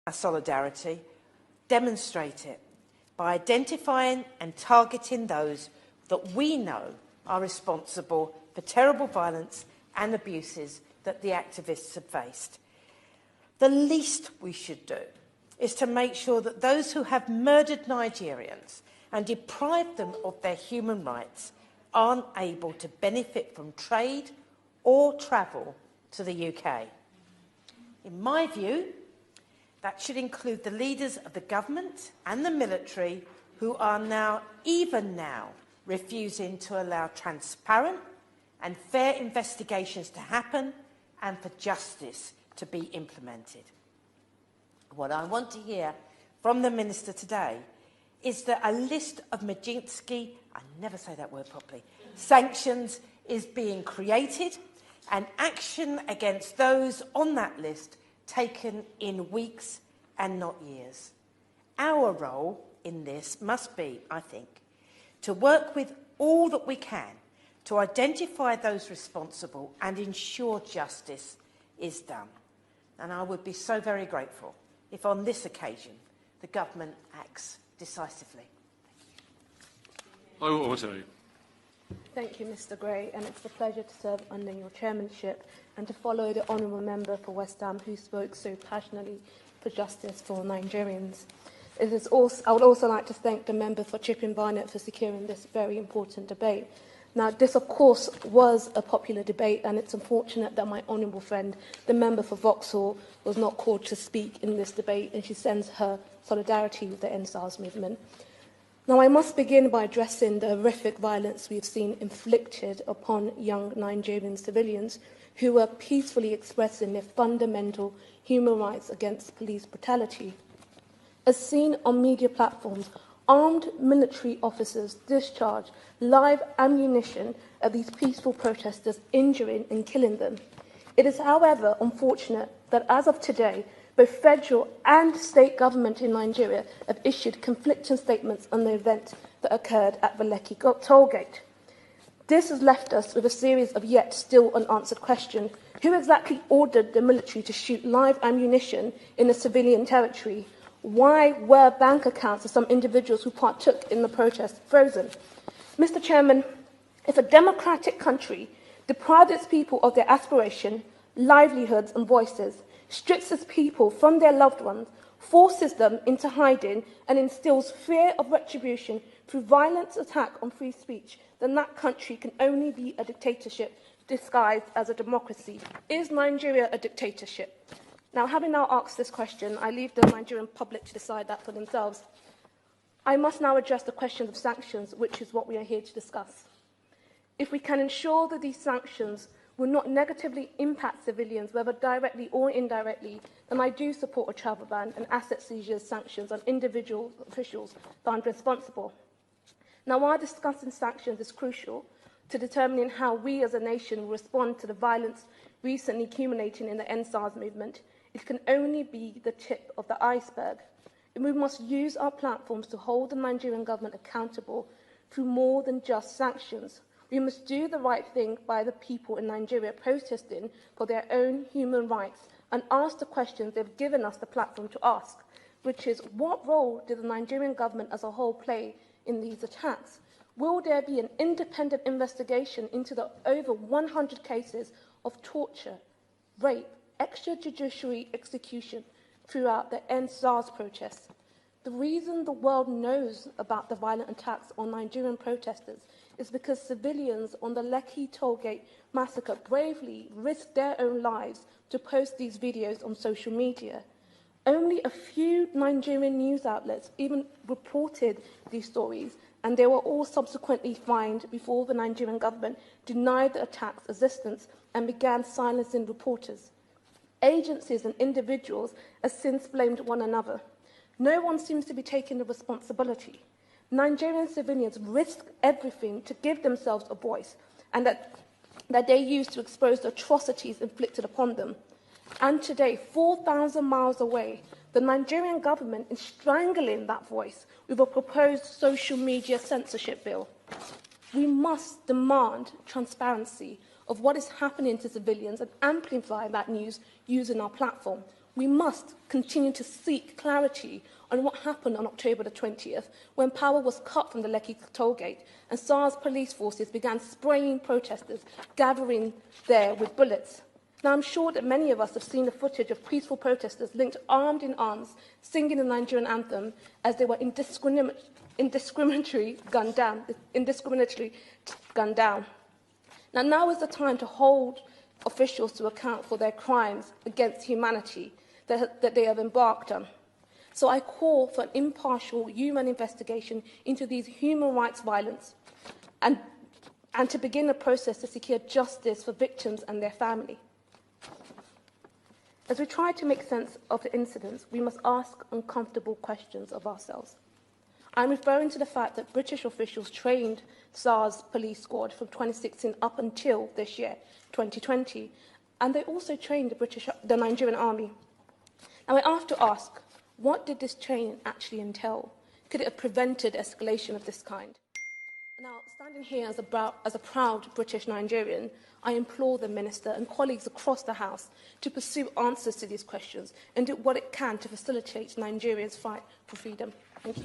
our solidarity, demonstrate it by identifying and targeting those that we know are responsible for terrible violence and abuses that the activists have faced. The least we should do is to make sure that those who have murdered Nigerians and deprived them of their human rights aren't able to benefit from trade or travel to the UK. In my view, that should include the leaders of the government and the military who are now, even now, refusing to allow transparent and fair investigations to happen and for justice to be implemented. What I want to hear from the Minister today is that a list of Magnitsky, I never say that word properly, sanctions is being created and action against those on that list taken in weeks and not years. Our role in this must be, I think, to work with all that we can to identify those responsible and ensure justice is done. And I would be so very grateful if on this occasion the government acts decisively. I will also. Thank you, Mr Gray, and it's a pleasure to serve under your chairmanship and to follow the honourable member for West Ham who spoke so passionately for justice for Nigerians. I would also like to thank the member for Chipping Barnett for securing this very important debate. Now, this, of course, was a popular debate, and it's unfortunate that my honourable friend, the member for Vauxhall, was not called to speak in this debate, and she sends her solidarity with the NSAS movement. Now, I must begin by addressing the horrific violence we've seen inflicted upon young Nigerian civilians who were peacefully expressing their fundamental human rights against police brutality. As seen on media platforms, armed military officers discharge live ammunition at these peaceful protesters, injuring and killing them. It is, however, unfortunate that as of today, both federal and state government in Nigeria have issued conflicting statements on the event that occurred at the Lekki tollgate. This has left us with a series of yet still unanswered questions. Who exactly ordered the military to shoot live ammunition in a civilian territory? Why were bank accounts of some individuals who partook in the protest frozen? Mr Chairman, if a democratic country deprives its people of their aspiration, livelihoods and voices, strips its people from their loved ones, forces them into hiding and instills fear of retribution through violent attack on free speech, then that country can only be a dictatorship disguised as a democracy. Is Nigeria a dictatorship? Now, having now asked this question, I leave the Nigerian public to decide that for themselves. I must now address the question of sanctions, which is what we are here to discuss. If we can ensure that these sanctions will not negatively impact civilians, whether directly or indirectly, then I do support a travel ban and asset seizure sanctions on individual officials found responsible. Now, while discussing sanctions is crucial to determining how we as a nation will respond to the violence recently accumulating in the NSAS movement, it can only be the tip of the iceberg. And we must use our platforms to hold the Nigerian government accountable through more than just sanctions. We must do the right thing by the people in Nigeria protesting for their own human rights and ask the questions they've given us the platform to ask, which is, what role did the Nigerian government as a whole play in these attacks? Will there be an independent investigation into the over 100 cases of torture, rape, extrajudicial execution throughout the NSAS protests? The reason the world knows about the violent attacks on Nigerian protesters is because civilians on the Lekki tollgate massacre bravely risked their own lives to post these videos on social media. Only a few Nigerian news outlets even reported these stories, and they were all subsequently fined before the Nigerian government denied the attack's existence and began silencing reporters. Agencies and individuals have since blamed one another. No one seems to be taking the responsibility. Nigerian civilians risked everything to give themselves a voice, and that they used to expose the atrocities inflicted upon them. And today, 4,000 miles away, the Nigerian government is strangling that voice with a proposed social media censorship bill. We must demand transparency of what is happening to civilians and amplify that news using our platform. We must continue to seek clarity on what happened on October the 20th, when power was cut from the Lekki tollgate and SARS police forces began spraying protesters gathering there with bullets. Now, I'm sure that many of us have seen the footage of peaceful protesters linked armed in arms, singing the Nigerian anthem as they were indiscriminately gunned down. Now is the time to hold officials to account for their crimes against humanity that they have embarked on. So I call for an impartial human investigation into these human rights violence and to begin a process to secure justice for victims and their family. As we try to make sense of the incidents, we must ask uncomfortable questions of ourselves. I'm referring to the fact that British officials trained SARS police squad from 2016 up until this year, 2020, and they also trained the Nigerian army. Now, I have to ask, what did this training actually entail? Could it have prevented escalation of this kind? Now, standing here as a proud British Nigerian, I implore the Minister and colleagues across the House to pursue answers to these questions and do what it can to facilitate Nigerians' fight for freedom. Thank you.